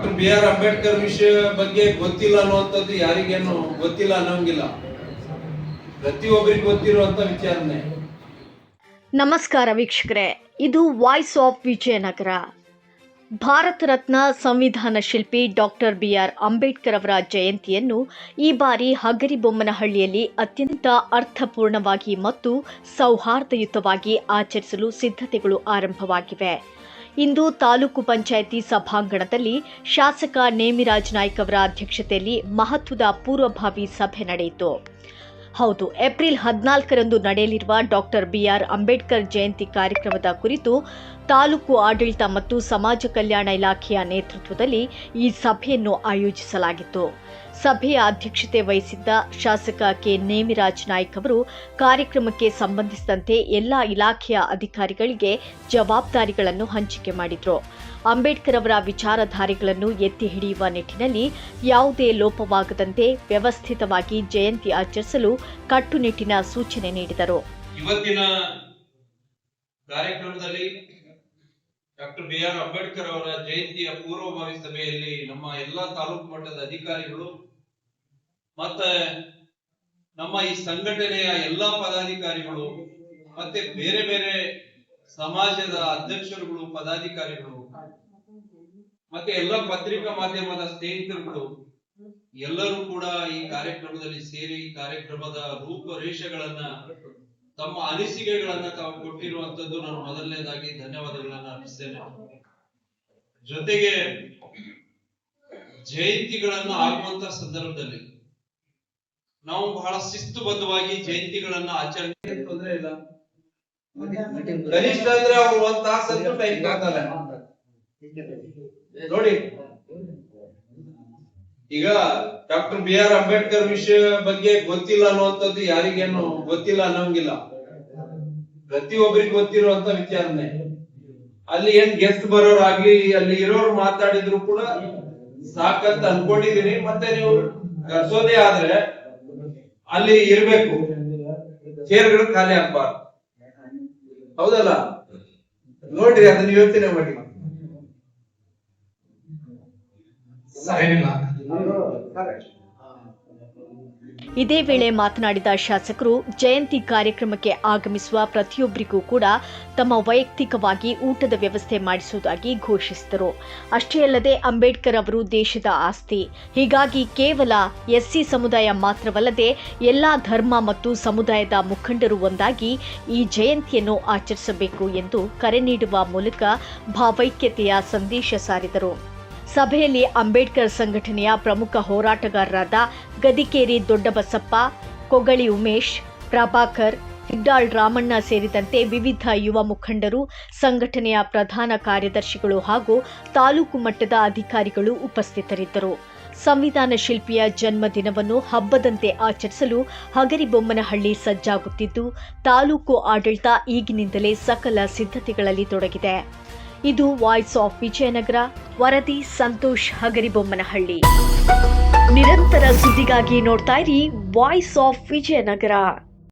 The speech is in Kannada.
Doctor B R. ಅಂಬೇಡ್ಕರ್ ವಿಷಯ ಬಗ್ಗೆ ಗೊತ್ತಿಲ್ಲ ಅನ್ನುವಂಥದ್ದು ಯಾರಿಗೇನು ಗೊತ್ತಿಲ್ಲ ಅನ್ನೋಂಗಿಲ್ಲ. ಪ್ರತಿಯೊಬ್ಬರಿಗೆ ಗೊತ್ತಿರುವಂತ ವಿಚಾರನೆ. ನಮಸ್ಕಾರ ವೀಕ್ಷಕರೇ, ಇದು ವಾಯ್ಸ್ ಆಫ್ ವಿಜಯನಗರ. ಭಾರತ ರತ್ನ ಸಂವಿಧಾನ ಶಿಲ್ಪಿ ಡಾಕ್ಟರ್ ಬಿ.ಆರ್. ಅಂಬೇಡ್ಕರ್ ಅವರ ಜಯಂತಿಯನ್ನು ಈ ಬಾರಿ ಹಗರಿಬೊಮ್ಮನಹಳ್ಳಿಯಲ್ಲಿ ಅತ್ಯಂತ ಅರ್ಥಪೂರ್ಣವಾಗಿ ಮತ್ತು ಸೌಹಾರ್ದಯುತವಾಗಿ ಆಚರಿಸಲು ಸಿದ್ಧತೆಗಳು ಆರಂಭವಾಗಿವೆ. ಇಂದು ತಾಲೂಕು ಪಂಚಾಯಿತಿ ಸಭಾಂಗಣದಲ್ಲಿ ಶಾಸಕ ನೇಮಿರಾಜ್ ನಾಯ್ಕ್ ಅವರ ಅಧ್ಯಕ್ಷತೆಯಲ್ಲಿ ಮಹತ್ವದ ಪೂರ್ವಭಾವಿ ಸಭೆ ನಡೆಯಿತು. ಹೌದು, ಏಪ್ರಿಲ್ 14ರಂದು ನಡೆಯಲಿರುವ ಡಾಕ್ಟರ್ ಬಿ.ಆರ್. ಅಂಬೇಡ್ಕರ್ ಜಯಂತಿ ಕಾರ್ಯಕ್ರಮದ ಕುರಿತು ತಾಲೂಕು ಆಡಳಿತ ಮತ್ತು ಸಮಾಜ ಕಲ್ಯಾಣ ಇಲಾಖೆಯ ನೇತೃತ್ವದಲ್ಲಿ ಈ ಸಭೆಯನ್ನು ಆಯೋಜಿಸಲಾಗಿತ್ತು. ಸಭೆಯ ಅಧ್ಯಕ್ಷತೆ ವಹಿಸಿದ್ದ ಶಾಸಕ ಕೆ. ನೇಮಿರಾಜ್ ನಾಯ್ಕ್ ಅವರು ಕಾರ್ಯಕ್ರಮಕ್ಕೆ ಸಂಬಂಧಿಸಿದಂತೆ ಎಲ್ಲ ಇಲಾಖೆಯ ಅಧಿಕಾರಿಗಳಿಗೆ ಜವಾಬ್ದಾರಿಗಳನ್ನು ಹಂಚಿಕೆ ಮಾಡಿದರು. ಅಂಬೇಡ್ಕರ್ ಅವರ ವಿಚಾರಧಾರೆಗಳನ್ನು ಎತ್ತಿ ಹಿಡಿಯುವ ನಿಟ್ಟಿನಲ್ಲಿ ಯಾವುದೇ ಲೋಪವಾಗದಂತೆ ವ್ಯವಸ್ಥಿತವಾಗಿ ಜಯಂತಿ ಆಚರಿಸಲು ಕಟ್ಟುನಿಟ್ಟಿನ ಸೂಚನೆ ನೀಡಿದರು. ಇವತ್ತಿನ ಕಾರ್ಯಕ್ರಮದಲ್ಲಿ ಡಾಕ್ಟರ್ ಬಿ.ಆರ್. ಅಂಬೇಡ್ಕರ್ ಅವರ ಜಯಂತಿಯ ಪೂರ್ವಭಾವಿ ಸಭೆಯಲ್ಲಿ ನಮ್ಮ ಎಲ್ಲಾ ತಾಲೂಕು ಮಟ್ಟದ ಅಧಿಕಾರಿಗಳು ಮತ್ತೆ ನಮ್ಮ ಈ ಸಂಘಟನೆಯ ಎಲ್ಲಾ ಪದಾಧಿಕಾರಿಗಳು ಮತ್ತೆ ಬೇರೆ ಬೇರೆ ಸಮಾಜದ ಅಧ್ಯಕ್ಷರುಗಳು, ಪದಾಧಿಕಾರಿಗಳು ಮತ್ತೆ ಎಲ್ಲ ಪತ್ರಿಕಾ ಮಾಧ್ಯಮದ ಸ್ನೇಹಿತರುಗಳು ಎಲ್ಲರೂ ಕೂಡ ಈ ಕಾರ್ಯಕ್ರಮದಲ್ಲಿ ಸೇರಿ ಕಾರ್ಯಕ್ರಮದ ರೂಪರೇಷೆಗಳನ್ನ, ತಮ್ಮ ಅನಿಸಿಕೆಗಳನ್ನ ತಾವು ಕೊಟ್ಟಿರುವಂತದ್ದು ನಾನು ಮೊದಲನೇದಾಗಿ ಧನ್ಯವಾದಗಳನ್ನ ಅರ್ಪಿಸ್ತೇನೆ. ಜೊತೆಗೆ ಜಯಂತಿಗಳನ್ನ ಆಗುವಂತ ಸಂದರ್ಭದಲ್ಲಿ ನಾವು ಬಹಳ ಶಿಸ್ತುಬದ್ಧವಾಗಿ ಜಯಂತಿಗಳನ್ನ ಆಚರಣೆ ತೊಂದರೆ ಇಲ್ಲ. ಕನಿಷ್ಠ ಅಂದ್ರೆ ಅವ್ರು 1 ತಾಸು ಟೈಮ್ ಕೊಡ್ತಾರೆ ನೋಡಿ. ಈಗ ಡಾಕ್ಟರ್ ಬಿ.ಆರ್. ಅಂಬೇಡ್ಕರ್ ವಿಷಯ ಬಗ್ಗೆ ಗೊತ್ತಿಲ್ಲ ಅನ್ನುವಂಥದ್ದು ಯಾರಿಗೇನು ಗೊತ್ತಿಲ್ಲ ಅನ್ನೋಂಗಿಲ್ಲ. ಪ್ರತಿಯೊಬ್ಬರಿಗೆ ಗೊತ್ತಿರುವಂತ ವಿಚಾರನೆ. ಅಲ್ಲಿ ಏನ್ ಗೆಸ್ಟ್ ಬರೋರಾಗ್ಲಿ, ಅಲ್ಲಿ ಇರೋರು ಮಾತಾಡಿದ್ರು ಕೂಡ ಸಾಕಂತ ಅನ್ಕೊಂಡಿದೀನಿ. ಮತ್ತೆ ನೀವು ಕರ್ಸೋದೇ ಆದ್ರೆ ಅಲ್ಲಿ ಇರ್ಬೇಕು, ಚೇರ್ಗಳು ಖಾಲಿ ಆಗ್ಬಾರ್ದು. ಹೌದಲ್ಲ? ನೋಡ್ರಿ, ಅದನ್ನ ಯೋಚನೆ ಮಾಡಿ. ಇದೇ ವೇಳೆ ಮಾತನಾಡಿದ ಶಾಸಕರು, ಜಯಂತಿ ಕಾರ್ಯಕ್ರಮಕ್ಕೆ ಆಗಮಿಸುವ ಪ್ರತಿಯೊಬ್ಬರಿಗೂ ಕೂಡ ತಮ್ಮ ವೈಯಕ್ತಿಕವಾಗಿ ಊಟದ ವ್ಯವಸ್ಥೆ ಮಾಡಿಸುವುದಾಗಿ ಘೋಷಿಸಿದರು. ಅಷ್ಟೇ ಅಲ್ಲದೆ ಅಂಬೇಡ್ಕರ್ ಅವರು ದೇಶದ ಆಸ್ತಿ, ಹೀಗಾಗಿ ಕೇವಲ ಎಸ್ಸಿ ಸಮುದಾಯ ಮಾತ್ರವಲ್ಲದೆ ಎಲ್ಲಾ ಧರ್ಮ ಮತ್ತು ಸಮುದಾಯದ ಮುಖಂಡರು ಒಂದಾಗಿ ಈ ಜಯಂತಿಯನ್ನು ಆಚರಿಸಬೇಕು ಎಂದು ಕರೆ ನೀಡುವ ಮೂಲಕ ಭಾವೈಕ್ಯತೆಯ ಸಂದೇಶ ಸಾರಿದರು. ಸಭೆಯಲ್ಲಿ ಅಂಬೇಡ್ಕರ್ ಸಂಘಟನೆಯ ಪ್ರಮುಖ ಹೋರಾಟಗಾರರಾದ ಗದಿಕೇರಿ ದೊಡ್ಡಬಸಪ್ಪ, ಕೊಗಳಿ ಉಮೇಶ್, ಪ್ರಭಾಕರ್, ಹಿಡ್ಡಾಳ್ ರಾಮಣ್ಣ ಸೇರಿದಂತೆ ವಿವಿಧ ಯುವ ಮುಖಂಡರು, ಸಂಘಟನೆಯ ಪ್ರಧಾನ ಕಾರ್ಯದರ್ಶಿಗಳು ಹಾಗೂ ತಾಲೂಕು ಮಟ್ಟದ ಅಧಿಕಾರಿಗಳು ಉಪಸ್ಥಿತರಿದ್ದರು. ಸಂವಿಧಾನ ಶಿಲ್ಪಿಯ ಜನ್ಮದಿನವನ್ನು ಹಬ್ಬದಂತೆ ಆಚರಿಸಲು ಹಗರಿಬೊಮ್ಮನಹಳ್ಳಿ ಸಜ್ಜಾಗುತ್ತಿದ್ದು, ತಾಲೂಕು ಆಡಳಿತ ಈಗಿನಿಂದಲೇ ಸಕಲ ಸಿದ್ಧತೆಗಳಲ್ಲಿ ತೊಡಗಿದೆ. ಇದು ವಾಯ್ಸ್ ಆಫ್ ವಿಜಯನಗರ. ವರದಿ ಸಂತೋಷ್, ಹಗರಿಬೊಮ್ಮನಹಳ್ಳಿ. ನಿರಂತರ ಸುದ್ದಿಗಾಗಿ ನೋಡ್ತಾ ಇರಿ ವಾಯ್ಸ್ ಆಫ್ ವಿಜಯನಗರ.